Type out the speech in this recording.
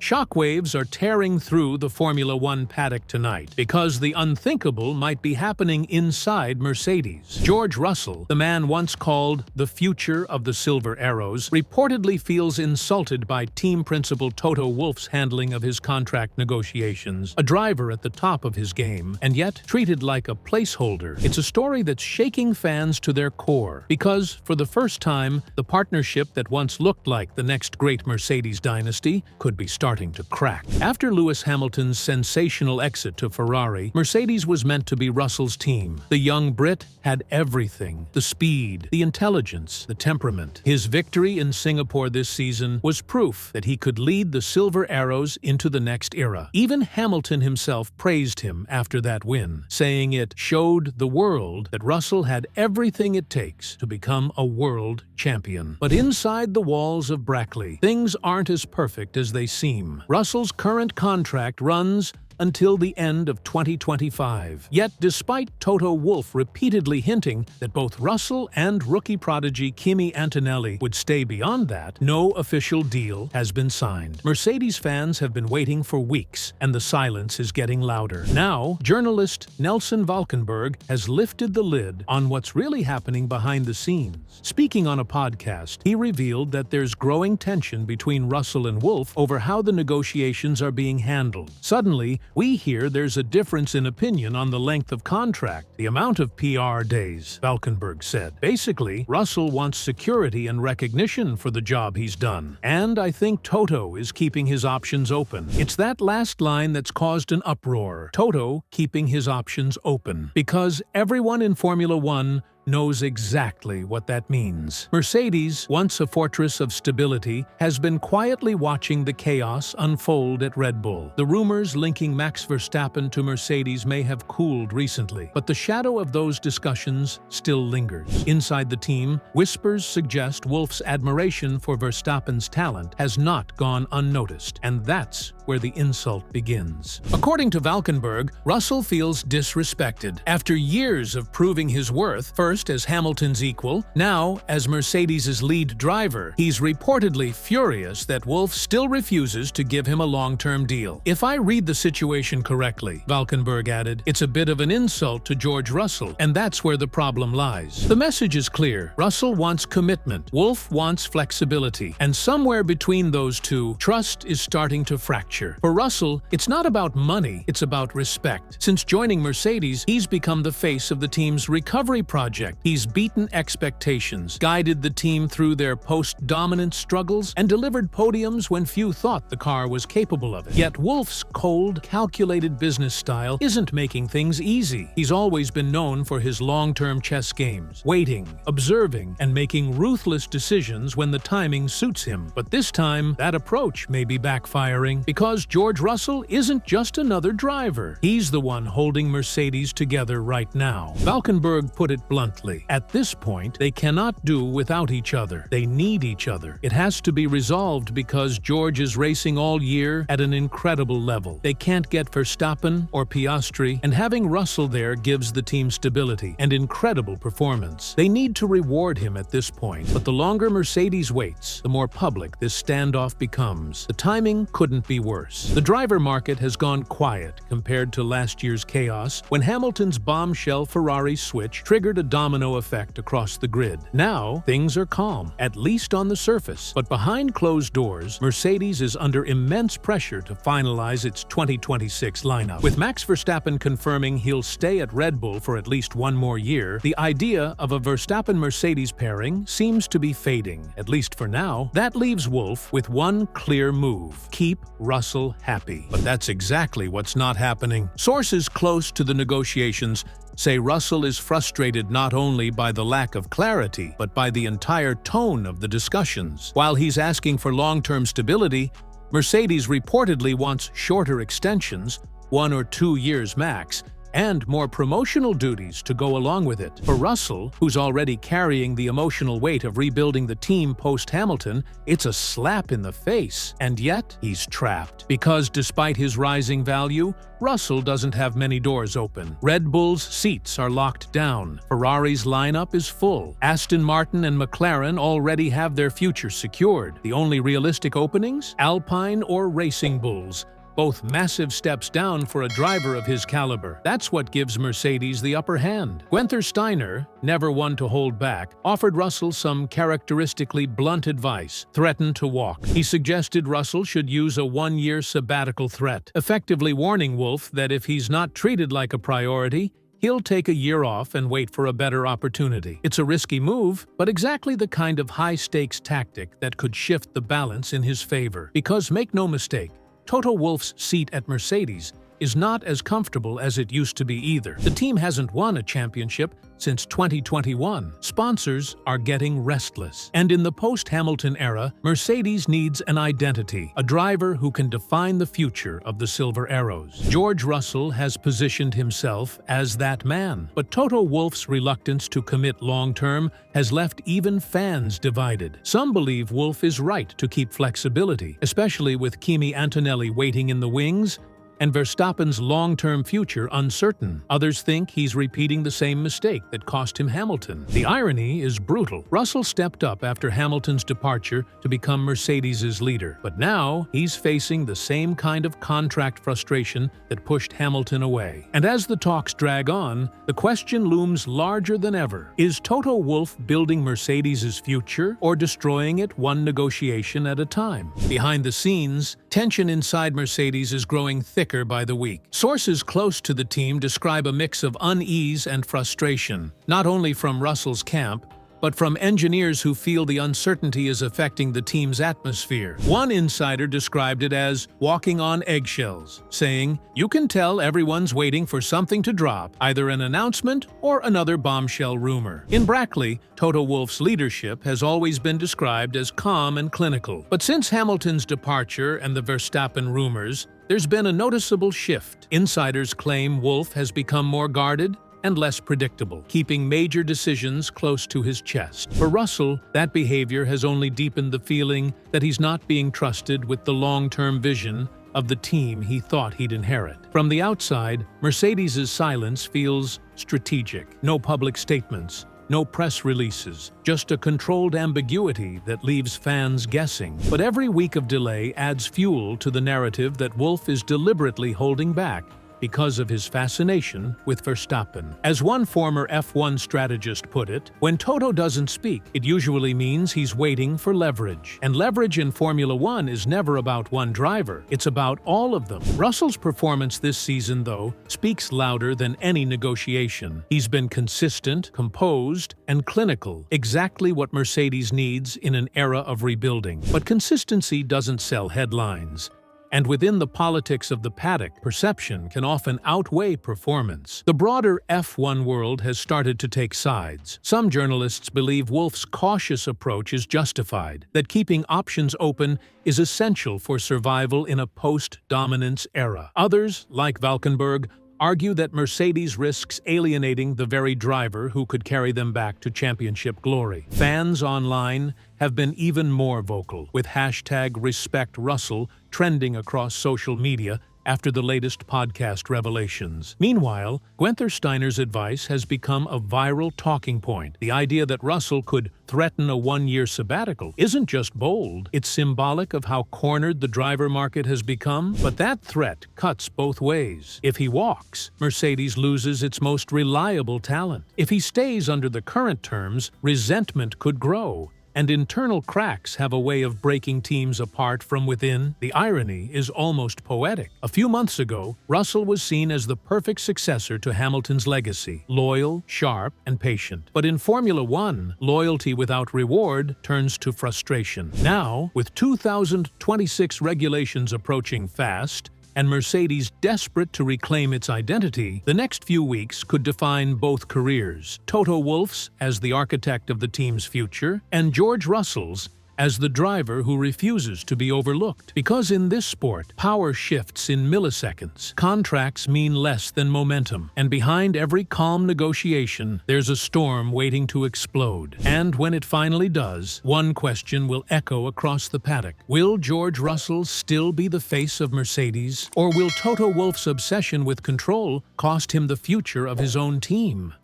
Shockwaves are tearing through the Formula One paddock tonight because the unthinkable might be happening inside Mercedes. George Russell, the man once called the future of the Silver Arrows, reportedly feels insulted by team principal Toto Wolff's handling of his contract negotiations, a driver at the top of his game, and yet treated like a placeholder. It's a story that's shaking fans to their core because, for the first time, the partnership that once looked like the next great Mercedes dynasty could be starting to crack. After Lewis Hamilton's sensational exit to Ferrari, Mercedes was meant to be Russell's team. The young Brit had everything: the speed, the intelligence, the temperament. His victory in Singapore this season was proof that he could lead the Silver Arrows into the next era. Even Hamilton himself praised him after that win, saying it showed the world that Russell had everything it takes to become a world champion. But inside the walls of Brackley, things aren't as perfect as they seem. Russell's current contract runs until the end of 2025. Yet, despite Toto Wolff repeatedly hinting that both Russell and rookie prodigy Kimi Antonelli would stay beyond that, no official deal has been signed. Mercedes fans have been waiting for weeks, and the silence is getting louder. Now, journalist Nelson Valkenburg has lifted the lid on what's really happening behind the scenes. Speaking on a podcast, he revealed that there's growing tension between Russell and Wolff over how the negotiations are being handled. Suddenly, we hear there's a difference in opinion on the length of contract, the amount of PR days, Valkenburg said. Basically, Russell wants security and recognition for the job he's done. And I think Toto is keeping his options open. It's that last line that's caused an uproar. Toto keeping his options open. Because everyone in Formula One knows exactly what that means. Mercedes, once a fortress of stability, has been quietly watching the chaos unfold at Red Bull. The rumors linking Max Verstappen to Mercedes may have cooled recently, but the shadow of those discussions still lingers. Inside the team, whispers suggest Wolff's admiration for Verstappen's talent has not gone unnoticed, and that's where the insult begins. According to Valkenburg, Russell feels disrespected. After years of proving his worth, first as Hamilton's equal, now as Mercedes' lead driver, he's reportedly furious that Wolff still refuses to give him a long-term deal. If I read the situation correctly, Valkenburg added, it's a bit of an insult to George Russell, and that's where the problem lies. The message is clear. Russell wants commitment, Wolff wants flexibility, and somewhere between those two, trust is starting to fracture. For Russell, it's not about money, it's about respect. Since joining Mercedes, he's become the face of the team's recovery project. He's beaten expectations, guided the team through their post-dominant struggles, and delivered podiums when few thought the car was capable of it. Yet Wolff's cold, calculated business style isn't making things easy. He's always been known for his long-term chess games, waiting, observing, and making ruthless decisions when the timing suits him. But this time, that approach may be backfiring because George Russell isn't just another driver. He's the one holding Mercedes together right now. Valkenburg put it bluntly. At this point, they cannot do without each other. They need each other. It has to be resolved because George is racing all year at an incredible level. They can't get Verstappen or Piastri, and having Russell there gives the team stability and incredible performance. They need to reward him at this point, but the longer Mercedes waits, the more public this standoff becomes. The timing couldn't be worse. The driver market has gone quiet compared to last year's chaos when Hamilton's bombshell Ferrari switch triggered a domino effect across the grid. Now, things are calm, at least on the surface. But behind closed doors, Mercedes is under immense pressure to finalize its 2026 lineup. With Max Verstappen confirming he'll stay at Red Bull for at least one more year, the idea of a Verstappen-Mercedes pairing seems to be fading, at least for now. That leaves Wolff with one clear move: keep Russell happy. But that's exactly what's not happening. Sources close to the negotiations say Russell is frustrated not only by the lack of clarity, but by the entire tone of the discussions. While he's asking for long-term stability, Mercedes reportedly wants shorter extensions, 1 or 2 years max, and more promotional duties to go along with it. For Russell, who's already carrying the emotional weight of rebuilding the team post-Hamilton, it's a slap in the face. And yet, he's trapped. Because despite his rising value, Russell doesn't have many doors open. Red Bull's seats are locked down. Ferrari's lineup is full. Aston Martin and McLaren already have their future secured. The only realistic openings? Alpine or Racing Bulls. Both massive steps down for a driver of his caliber. That's what gives Mercedes the upper hand. Guenther Steiner, never one to hold back, offered Russell some characteristically blunt advice: threaten to walk. He suggested Russell should use a one-year sabbatical threat, effectively warning Wolff that if he's not treated like a priority, he'll take a year off and wait for a better opportunity. It's a risky move, but exactly the kind of high-stakes tactic that could shift the balance in his favor. Because make no mistake, Toto Wolff's seat at Mercedes is not as comfortable as it used to be either. The team hasn't won a championship since 2021. Sponsors are getting restless. And in the post-Hamilton era, Mercedes needs an identity, a driver who can define the future of the Silver Arrows. George Russell has positioned himself as that man, but Toto Wolff's reluctance to commit long-term has left even fans divided. Some believe Wolff is right to keep flexibility, especially with Kimi Antonelli waiting in the wings and Verstappen's long-term future uncertain. Others think he's repeating the same mistake that cost him Hamilton. The irony is brutal. Russell stepped up after Hamilton's departure to become Mercedes' leader, but now he's facing the same kind of contract frustration that pushed Hamilton away. And as the talks drag on, the question looms larger than ever. Is Toto Wolff building Mercedes' future or destroying it one negotiation at a time? Behind the scenes, tension inside Mercedes is growing thicker by the week. Sources close to the team describe a mix of unease and frustration, not only from Russell's camp, but from engineers who feel the uncertainty is affecting the team's atmosphere. One insider described it as walking on eggshells, saying, "You can tell everyone's waiting for something to drop, either an announcement or another bombshell rumor." In Brackley, Toto Wolff's leadership has always been described as calm and clinical. But since Hamilton's departure and the Verstappen rumors, there's been a noticeable shift. Insiders claim Wolff has become more guarded and less predictable, keeping major decisions close to his chest. For Russell, that behavior has only deepened the feeling that he's not being trusted with the long-term vision of the team he thought he'd inherit. From the outside, Mercedes' silence feels strategic. No public statements, no press releases, just a controlled ambiguity that leaves fans guessing. But every week of delay adds fuel to the narrative that Wolff is deliberately holding back because of his fascination with Verstappen. As one former F1 strategist put it, when Toto doesn't speak, it usually means he's waiting for leverage. And leverage in Formula One is never about one driver, it's about all of them. Russell's performance this season, though, speaks louder than any negotiation. He's been consistent, composed, and clinical, exactly what Mercedes needs in an era of rebuilding. But consistency doesn't sell headlines. And within the politics of the paddock, perception can often outweigh performance. The broader F1 world has started to take sides. Some journalists believe Wolff's cautious approach is justified, that keeping options open is essential for survival in a post-dominance era. Others, like Valkenburg, argue that Mercedes risks alienating the very driver who could carry them back to championship glory. Fans online have been even more vocal, with #RespectRussell trending across social media after the latest podcast revelations. Meanwhile, Guenther Steiner's advice has become a viral talking point. The idea that Russell could threaten a one-year sabbatical isn't just bold, it's symbolic of how cornered the driver market has become. But that threat cuts both ways. If he walks, Mercedes loses its most reliable talent. If he stays under the current terms, resentment could grow. And internal cracks have a way of breaking teams apart from within. The irony is almost poetic. A few months ago, Russell was seen as the perfect successor to Hamilton's legacy, loyal, sharp, and patient. But in Formula One, loyalty without reward turns to frustration. Now, with 2026 regulations approaching fast, and Mercedes desperate to reclaim its identity, the next few weeks could define both careers: Toto Wolff's as the architect of the team's future, and George Russell's as the driver who refuses to be overlooked. Because in this sport, power shifts in milliseconds. Contracts mean less than momentum, and behind every calm negotiation, there's a storm waiting to explode. And when it finally does, one question will echo across the paddock. Will George Russell still be the face of Mercedes, or will Toto Wolff's obsession with control cost him the future of his own team?